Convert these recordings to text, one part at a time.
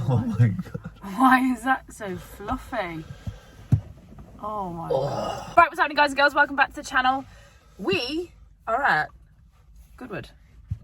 Oh my god. Why is that so fluffy? Oh my god. Right, what's happening, guys and girls? Welcome back to the channel. We are at Goodwood.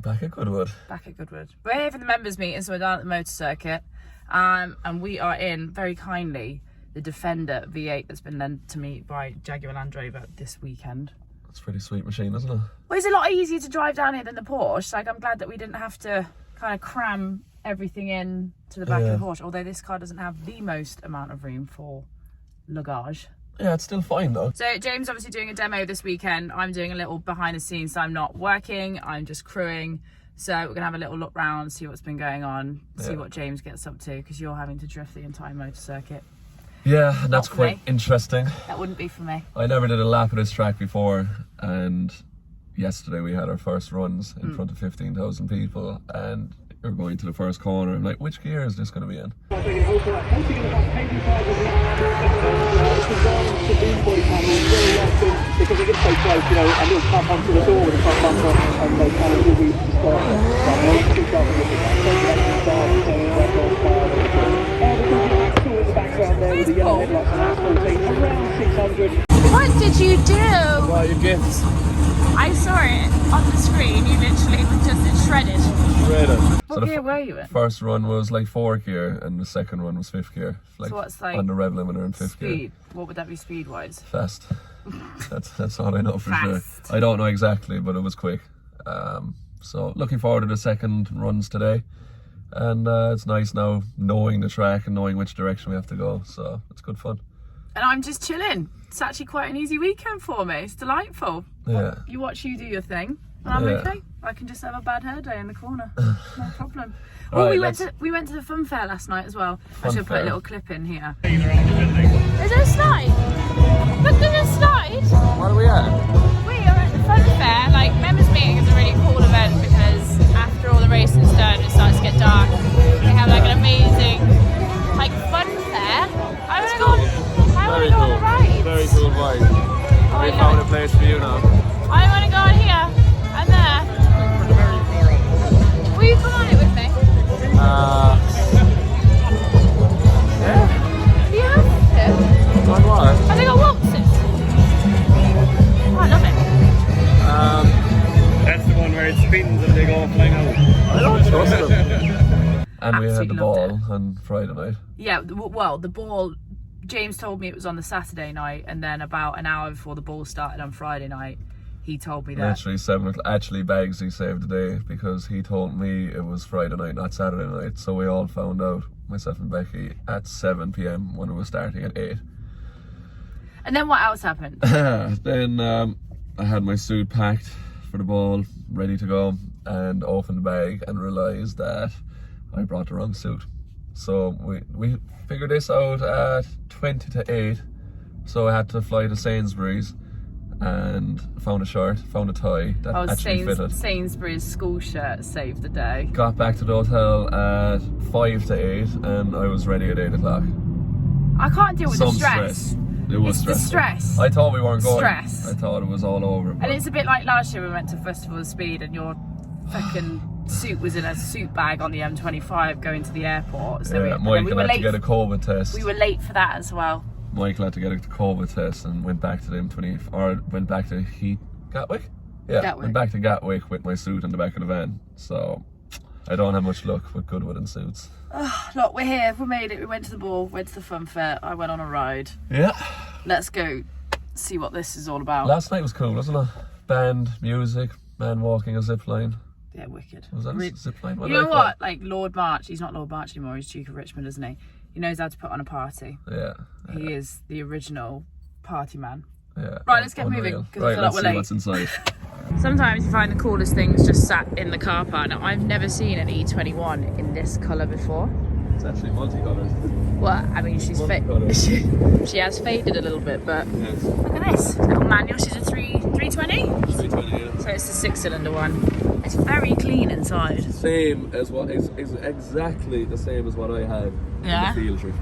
Back at Goodwood. Back at Goodwood. We're here for the members meeting, so we're down at the motor circuit. And we are in, very kindly, the Defender V8 that's been lent to me by Jaguar Land Rover this weekend. That's a pretty sweet machine, isn't it? Well, it's a lot easier to drive down here than the Porsche. Like, I'm glad that we didn't have to kind of cram everything in to the back of the Porsche, although this car doesn't have the most amount of room for luggage. Yeah, it's still fine though. So James obviously doing a demo this weekend. I'm doing a little behind the scenes, so I'm not working, I'm just crewing. So we're gonna have a little look round, see what's been going on, see what James gets up to, because you're having to drift the entire motor circuit. Yeah, and that's quite interesting. That wouldn't be for me. I never did a lap of this track before, and yesterday we had our first runs in front of 15,000 people, and you're going to the first corner. I'm like, which gear is this going to be in? Because it gets so close, you know, and it'll come onto the door with the front bumper, and they kind of will be What did you do? Well, your gifts. I saw it on the screen. You literally were just shredded. What gear were you in? First run was like 4th gear, and the second one was 5th gear. Like, so what's like on the rev limiter in 5th gear. Speed. What would that be speed wise? Fast. That's all I know for sure. I don't know exactly, but it was quick. So looking forward to the second runs today, and it's nice now knowing the track and knowing which direction we have to go. So it's good fun. And I'm just chilling. It's actually quite an easy weekend for me. It's delightful. Yeah. You watch you do your thing, and I'm okay. I can just have a bad hair day in the corner. No problem. Oh, we went to the fun fair last night as well. I should put a little clip in here. Is there a slide? Look, there's a slide. What are we at? We are at the fun fair. Like, members meeting is a really cool event because after all the racing's done, it starts to get dark. They have like an amazing like fun fair. I want to go on the ride. Very cool vibe. We found a place for you now. I want to go on here and there. Will you come on it with me? Yeah. Do you have to? On what? I think I walked it. Oh, I love it. That's the one where it spins and they go flying out. I don't trust them. And we had Absolutely the ball on Friday night. Yeah, well, the ball, James told me it was on the Saturday night, and then about an hour before the ball started on Friday night, he told me that. Literally 7 o'clock. Actually, Bagsy saved the day because he told me it was Friday night, not Saturday night. So we all found out, myself and Becky, at 7 p.m. when it was starting at 8. And then what else happened? Then I had my suit packed for the ball, ready to go, and opened the bag and realised that I brought the wrong suit. So we figured this out at 20 to 8. So I had to fly to Sainsbury's and found a shirt, found a tie that actually fitted. Sainsbury's school shirt saved the day. Got back to the hotel at 5 to 8 and I was ready at 8 o'clock. I can't deal with the stress. It was stressful. The stress. I thought we weren't going. Stress. I thought it was all over. And it's a bit like last year we went to Festival of Speed and your fucking suit was in a suit bag on the M25 going to the airport. So yeah, Michael had to get a COVID test. We were late for that as well. Michael had to get a COVID test and went back to the M20, or went back to Gatwick? Yeah, Gatwick. Went back to Gatwick with my suit in the back of the van. So I don't have much luck with Goodwood and suits. Look, we're here, we made it, we went to the ball, went to the fun fair, I went on a ride. Yeah. Let's go see what this is all about. Last night was cool, wasn't it? Band, music, man walking a zip line. Yeah, wicked. Was that a zip line? You know what? Like Lord March, he's not Lord March anymore, he's Duke of Richmond, isn't he? He knows how to put on a party. Yeah. He is the original party man. Yeah. Right, let's get moving, because I feel like we're late. What's inside. Sometimes you find the coolest things just sat in the car park. Now, I've never seen an E21 in this colour before. It's actually multicoloured. Well, I mean, she has faded a little bit, but yes. Look at this little manual. She's a 320? 320, yeah. So it's the 6-cylinder one. It's very clean inside. Same as what is exactly the same as what I had in the field trip.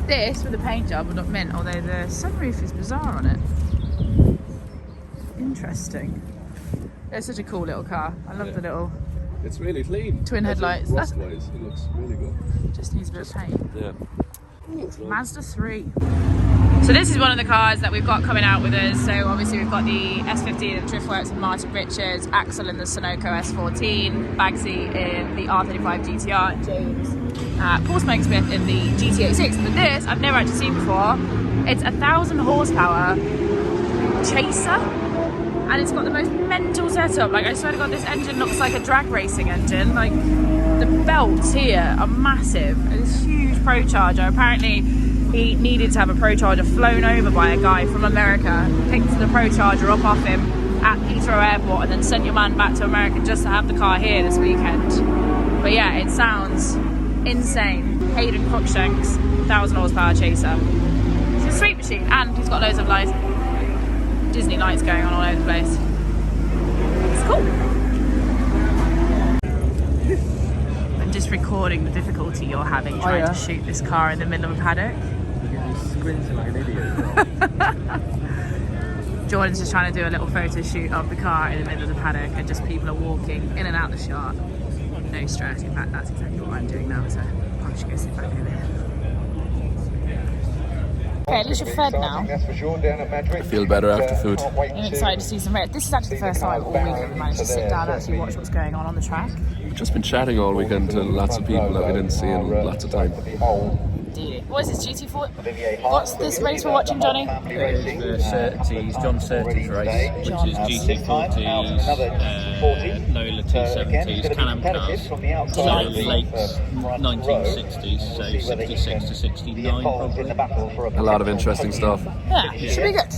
This with the paint job would look mint, although the sunroof is bizarre on it. Interesting. It's such a cool little car. I love the little It's really clean. Twin headlights. Rust-wise, it looks really good. Just needs a bit of paint. Yeah. Mazda 3. So this is one of the cars that we've got coming out with us. So obviously we've got the S15 in Driftworks and Martin Richards, Axel in the Sunoco S14, Bagsy in the R35 GTR, and James, Paul Smokesmith in the GT86. But this I've never actually seen before. It's 1,000 horsepower chaser, and it's got the most mental setup. Like, I swear to God, this engine looks like a drag racing engine. Like, the belts here are massive. It's a huge Pro Charger. Apparently he needed to have a Pro Charger flown over by a guy from America, picked the Pro Charger up off him at Heathrow Airport, and then sent your man back to America just to have the car here this weekend. But yeah, it sounds insane. Hayden Cruikshank's 1,000 horsepower chaser. It's a sweet machine, and he's got loads of lights, Disney lights going on all over the place. It's cool. I'm just recording the difficulty you're having trying to shoot this car in the middle of a paddock. Squinting like an idiot. Jordan's just trying to do a little photo shoot of the car in the middle of the paddock, and just people are walking in and out the shot. No stress. In fact, that's exactly what I'm doing now, so I should go sit back over here. Okay, at least you're fed now. I feel better after food. I'm excited to see some race. This is actually the first time all week I've managed to sit down and actually watch what's going on the track. We've just been chatting all weekend to lots of people that we didn't see in lots of time. What is this, GT4? What's this race we're watching, Johnny? It is the Surtees, John Surtees race, which is GT40s, Lola T70s, Can-Am cars, so late 1960s, so 66 to 69 probably. A lot of interesting stuff. Yeah, should be good.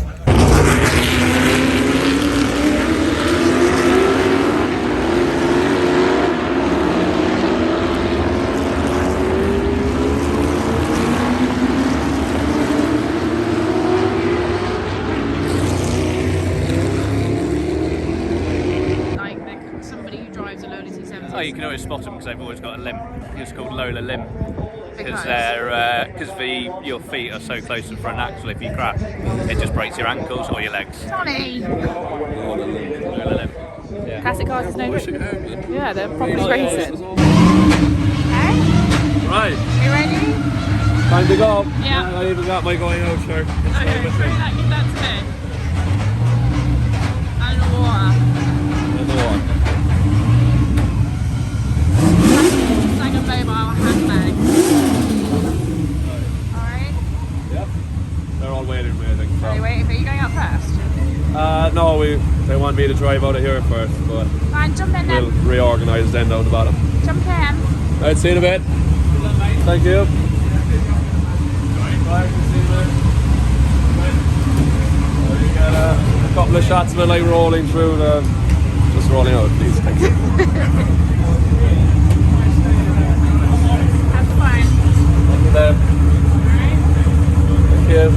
You can always spot them because they've always got a limb. It's called Lola limb because they're your feet are so close to the front axle. If you crash, it just breaks your ankles or your legs. Johnny. Lola limb. Yeah. Classic cars is no good. Yeah, they're probably racing. Okay. Right. You ready? Time to go. Yeah. I even got my going out shirt. Okay, give that to me. And the water. And the water. Like a mobile handbag. Alright. Yep. They're all waiting for me, I think. Are they waiting for you going up first? No, they want me to drive out of here first, but Fine, jump in then. we'll reorganise then down the bottom. Jump in. Alright, see you in a bit. Thank you. Bye. See you later. You got a couple of shots of it like rolling through the... Just rolling out, please. Thank you. Have fun. Thank you, then. Thank you.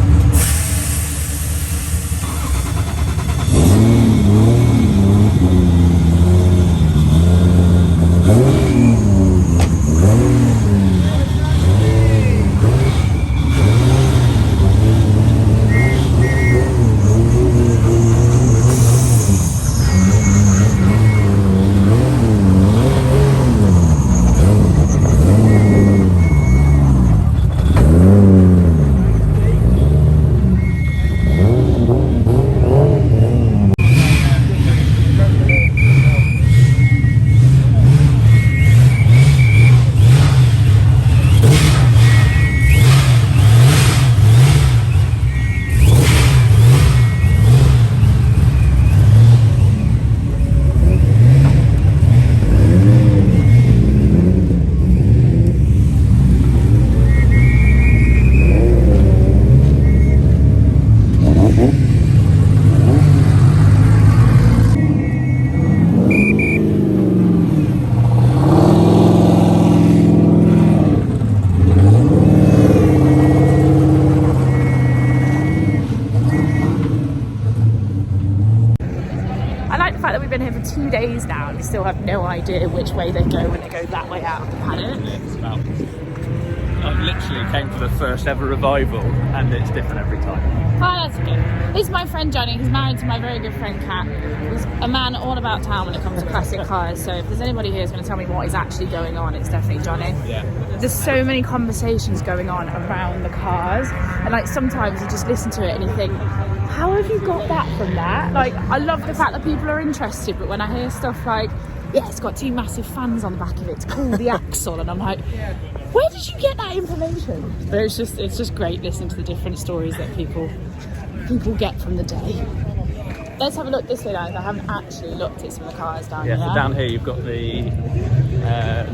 Now, and we still have no idea which way they go when they go that way out of the paddock. It's about literally came to the first ever revival, and it's different every time. Oh, that's good. This is my friend Johnny. He's married to my very good friend Kat. He's a man all about town when it comes to classic cars. So if there's anybody here who's going to tell me what is actually going on, it's definitely Johnny. Yeah. There's so many conversations going on around the cars, and like sometimes you just listen to it and you think, how have you got that from that? Like, I love the fact that people are interested, but when I hear stuff like, yeah, it's got 2 massive fans on the back of it, it's called the Axle, and I'm like, where did you get that information? But it's just great listening to the different stories that people get from the day. Let's have a look this way, guys. I haven't actually looked at some of the cars down here. Yeah, so down here you've got the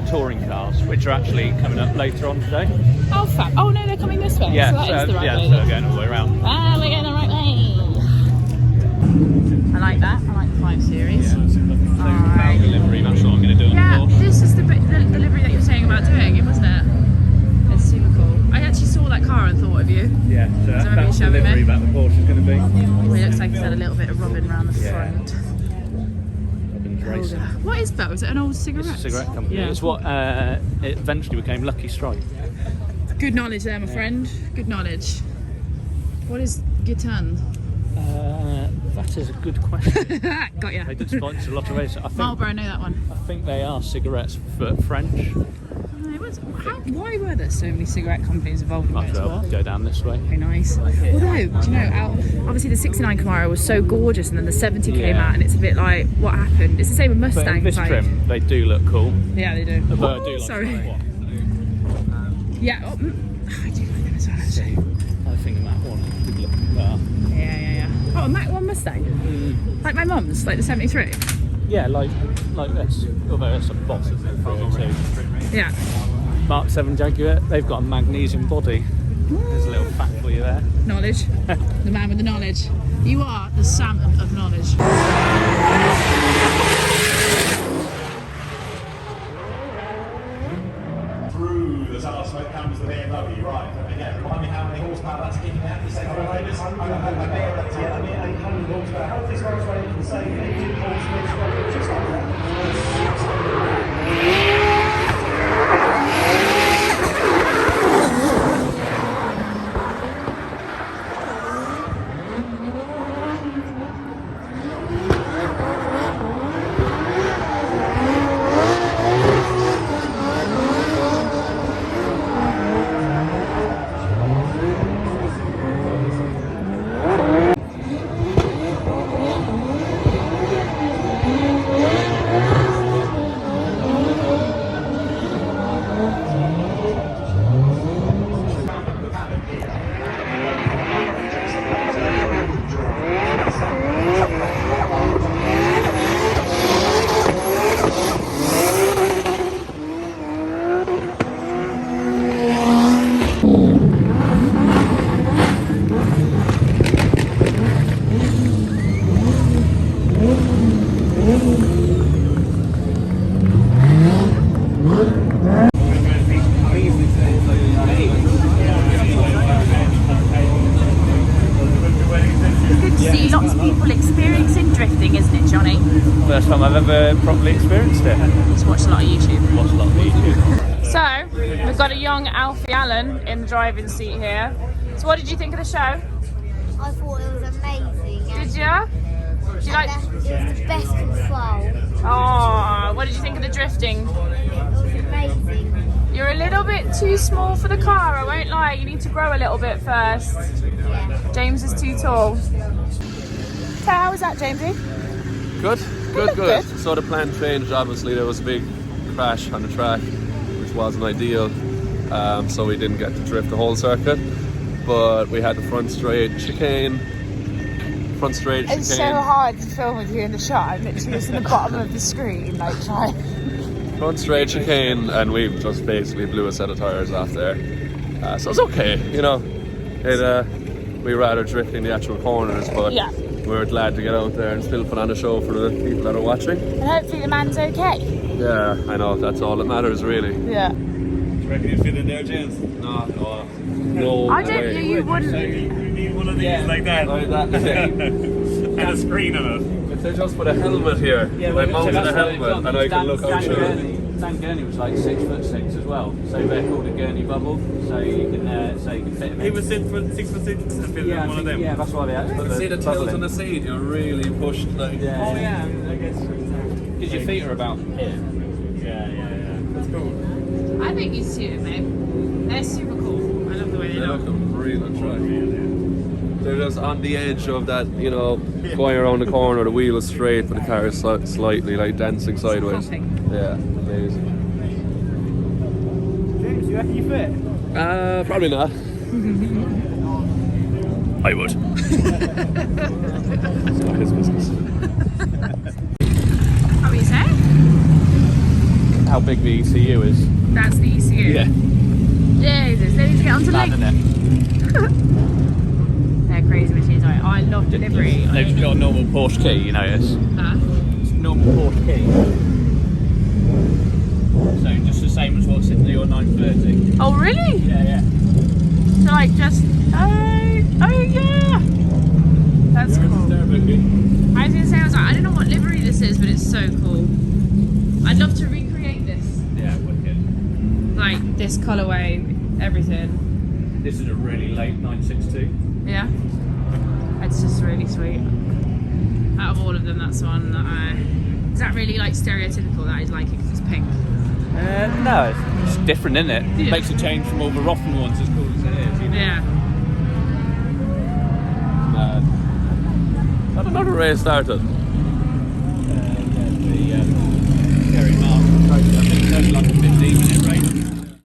touring cars, which are actually coming up later on today. Oh, fab. Oh, no, they're coming this way. Yeah, so that is the right way. so they're going all the way around. Ah, we're going the right way. I like that. I like the 5 Series. Alright. Delivery, that's what I'm going to do on Yeah, the Porsche. this is the delivery that you were saying about doing it, wasn't it? It's super cool. I actually saw that car and thought of you. Yeah, so that's the delivery that the Porsche is going to be. Well, it looks like it's had a little bit of rubbing around the front. Robin's racing. What is that? Was it an old cigarette? It's a cigarette company. Yeah. It's what it eventually became Lucky Strike. Good knowledge there, my friend. Good knowledge. What is Gitan? That is a good question. Got ya. They did sponsor a lot of races. I think, Marlboro, I know that one. I think they are cigarettes for French. Why were there so many cigarette companies involved in Might as well motorsport? go down this way. Very nice. Although, do you know, obviously the 69 Camaro was so gorgeous, and then the 70 came out, and it's a bit like, what happened? It's the same with But Mustangs. in this like, trim, they do look cool. yeah, they do. But I do like Sorry. that one. Yeah, I do like them as well, actually. I think that one would look better. Yeah. Oh, a Mach 1 Mustang? Like my mum's, like the 73? Yeah, like this. Although there's some bosses in there too. Yeah. Mark 7 Jaguar, they've got a magnesium body. There's a little fact for you there. Knowledge. The man with the knowledge. You are the salmon of knowledge. Through the tunnel smoke comes the BMW, right? Okay, remind me how many horsepower that's kicking out. You say for riders? I mean 800 horsepower. How this one's running the same 18 horsepower, just like that. Lots of people experiencing drifting, isn't it, Johnny? First time I've ever properly experienced it. Just watched a lot of YouTube. Watched a lot of YouTube. So, we've got a young Alfie Allen in the driving seat here. So what did you think of the show? I thought it was amazing. Did you? Did you like... It was the best control. Oh, what did you think of the drifting? It was amazing. You're a little bit too small for the car, I won't lie. You need to grow a little bit first. Yeah. James is too tall. So how was that, Jamesy? Good. So the plan changed, obviously. There was a big crash on the track, which wasn't ideal. So we didn't get to drift the whole circuit. But we had the front straight chicane. It's so hard to film with you in the shot. I'm literally just in the bottom of the screen, like trying. Front straight chicane, and we just basically blew a set of tyres off there. So it's okay, you know. We rather drifting the actual corners, but Yeah. we're glad to get out there and still put on a show for the people that are watching. And hopefully the man's okay. Yeah, I know, that's all that matters, really. Yeah. Do you reckon you'd fit in there, James? No I don't way. think you wouldn't. You need one of these like that. Like that, yeah. And a screen on it. If they just put a helmet here, I mounted a helmet and I can look out through. Dan Gurney was like 6'6" as well, so they're called a Gurney bubble. So you can fit him in. He was 6'6". I feel Yeah, one of them. yeah, that's why they had to put See the bubble tilt in. on the seat, you're really pushed like. Yeah. Oh yeah, I guess. Because your feet are about here. Yeah. That's cool. I think these two, mate, they're super cool. I love the way they They look. look a real track. They're just on the edge of that, you know, going around the corner, the wheel is straight, but the car is slightly like dancing sideways. Hopping. Yeah, amazing. James, you reckon you fit? Probably not. I would. It's not his business. What were you saying? How big the ECU is. That's the ECU. Yeah. Jesus, they need to get onto Mad, Link. isn't it? They're crazy machines. I love delivery. They've got a normal Porsche key, you notice. Huh? It's a normal Porsche key. So just the same as what's in your 930. Oh, really? Yeah. So like just oh yeah. That's cool. I was gonna say I don't know what livery this is, but it's so cool. I'd love to recreate this. Yeah, wicked. Like this colourway, everything. This is a really late 962. Yeah. It's just really sweet. Out of all of them, that's the one that is that really like stereotypical that I like it because it's pink? No, it's different, isn't it? Yeah. Makes a change from all the Rotten ones, as cool as it is. You know? Yeah. I don't know the race started. The Kerry Martin, I think it's only like a 50